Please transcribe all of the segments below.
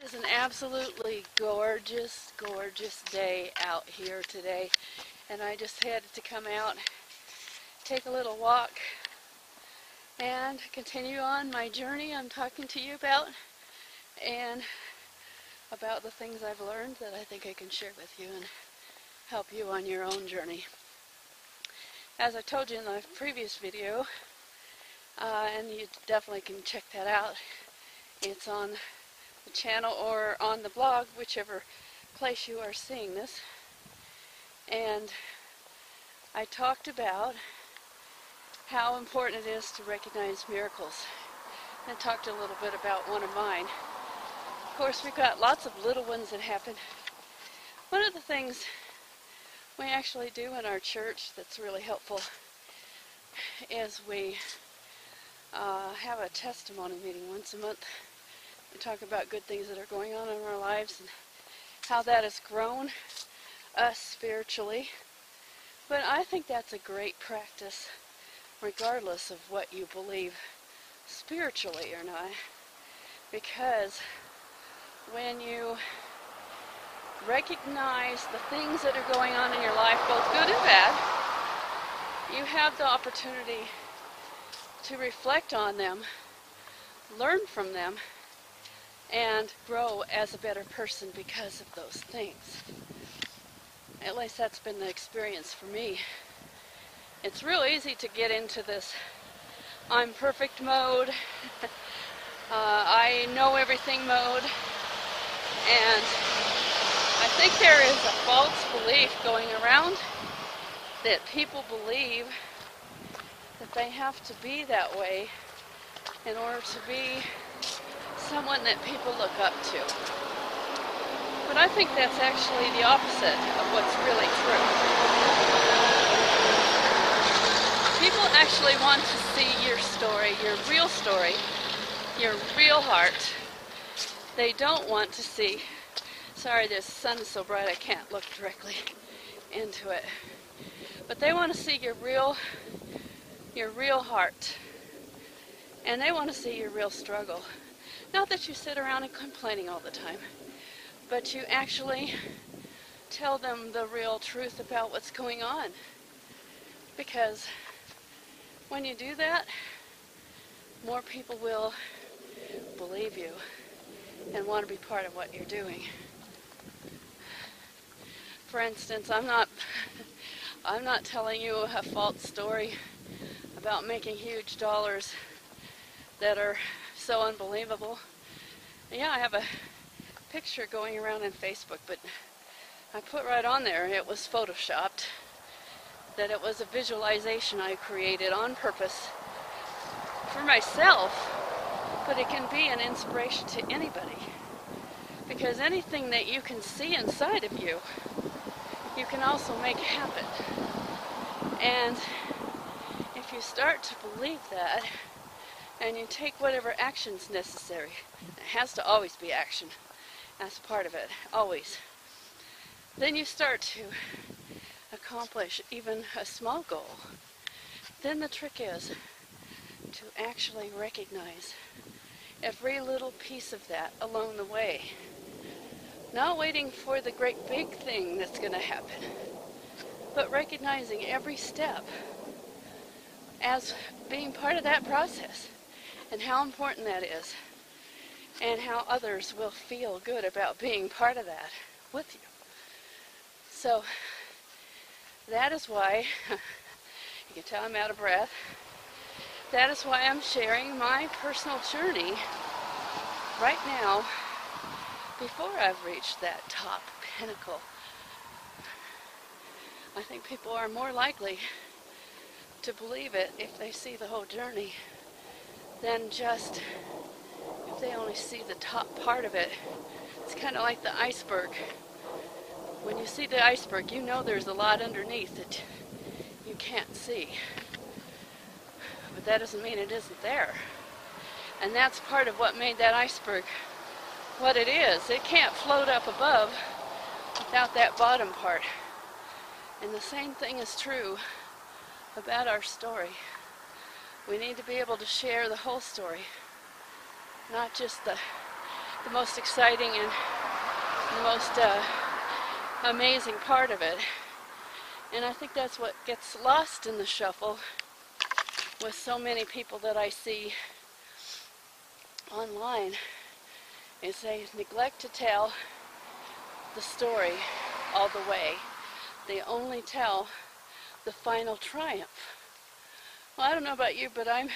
It's an absolutely gorgeous, gorgeous day out here today, and I just had to come out, take a little walk, and continue on my journey I'm talking to you about, and about the things I've learned that I think I can share with you and help you on your own journey. As I told you in the previous video, and you definitely can check that out, it's on the channel or on the blog, whichever place you are seeing this. And I talked about how important it is to recognize miracles, and talked a little bit about one of mine. Of course, we've got lots of little ones that happen. One of the things we actually do in our church that's really helpful is we have a testimony meeting once a month. We talk about good things that are going on in our lives and how that has grown us spiritually. But I think that's a great practice regardless of what you believe spiritually or not, because when you recognize the things that are going on in your life, both good and bad, you have the opportunity to reflect on them, learn from them, and grow as a better person because of those things. At least that's been the experience for me. It's real easy to get into this I'm perfect mode, I know everything mode, and I think there is a false belief going around that people believe that they have to be that way in order to be someone that people look up to. But I think that's actually the opposite of what's really true. People actually want to see your story, your real heart. They don't want to see, sorry, the sun is so bright I can't look directly into it. But they want to see your real heart. And they want to see your real struggle. Not that you sit around and complaining all the time, but you actually tell them the real truth about what's going on. Because when you do that, more people will believe you and want to be part of what you're doing. For instance, I'm not telling you a false story about making huge dollars that are so unbelievable. Yeah, I have a picture going around on Facebook, but I put right on there it was photoshopped, that it was a visualization I created on purpose for myself, but it can be an inspiration to anybody, because anything that you can see inside of you, you can also make happen. And if you start to believe that, and you take whatever action's necessary, it has to always be action, that's part of it, always, then you start to accomplish even a small goal. Then the trick is to actually recognize every little piece of that along the way, not waiting for the great big thing that's going to happen, but recognizing every step as being part of that process, and how important that is, and how others will feel good about being part of that with you. So that is why, you can tell I'm out of breath, that is why I'm sharing my personal journey right now before I've reached that top pinnacle. I think people are more likely to believe it if they see the whole journey than just if they only see the top part of it. It's kind of like the iceberg. When you see the iceberg, you know there's a lot underneath that you can't see. But that doesn't mean it isn't there. And that's part of what made that iceberg what it is. It can't float up above without that bottom part. And the same thing is true about our story. We need to be able to share the whole story, not just the the most exciting and the most amazing part of it. And I think that's what gets lost in the shuffle with so many people that I see online, is they neglect to tell the story all the way. They only tell the final triumph. Well, I don't know about you, but I'm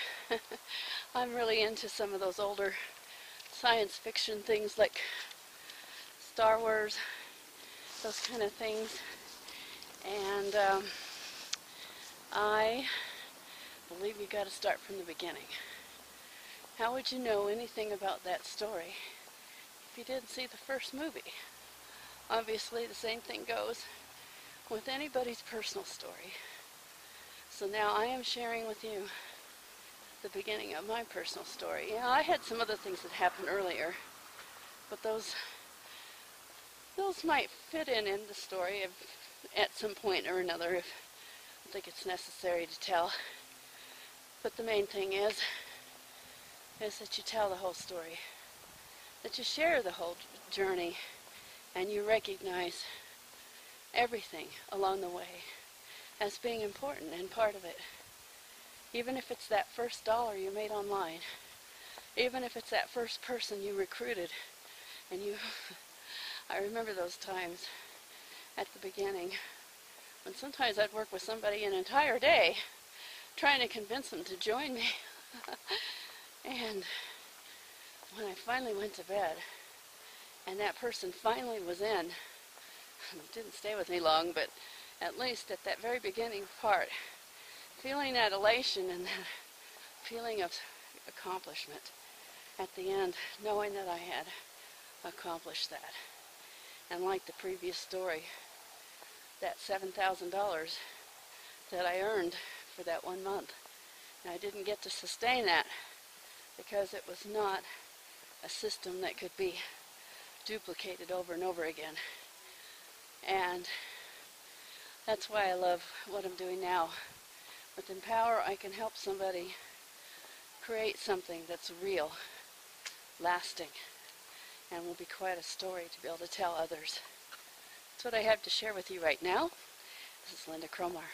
I'm really into some of those older science fiction things like Star Wars, those kind of things. And I believe you got to start from the beginning. How would you know anything about that story if you didn't see the first movie? Obviously, the same thing goes with anybody's personal story. So now I am sharing with you the beginning of my personal story. Yeah, I had some other things that happened earlier, but those might fit in the story at some point or another if I think it's necessary to tell. But the main thing is that you tell the whole story, that you share the whole journey, and you recognize everything along the way as being important and part of it. Even if it's that first dollar you made online, even if it's that first person you recruited, and I remember those times at the beginning when sometimes I'd work with somebody an entire day trying to convince them to join me. And when I finally went to bed and that person finally was in, it didn't stay with me long, but at least at that very beginning part, feeling that elation and that feeling of accomplishment at the end, knowing that I had accomplished that. And like the previous story, that $7,000 that I earned for that 1 month, and I didn't get to sustain that because it was not a system that could be duplicated over and over again. And that's why I love what I'm doing now. With Empower, I can help somebody create something that's real, lasting, and will be quite a story to be able to tell others. That's what I have to share with you right now. This is Lynda Cromar.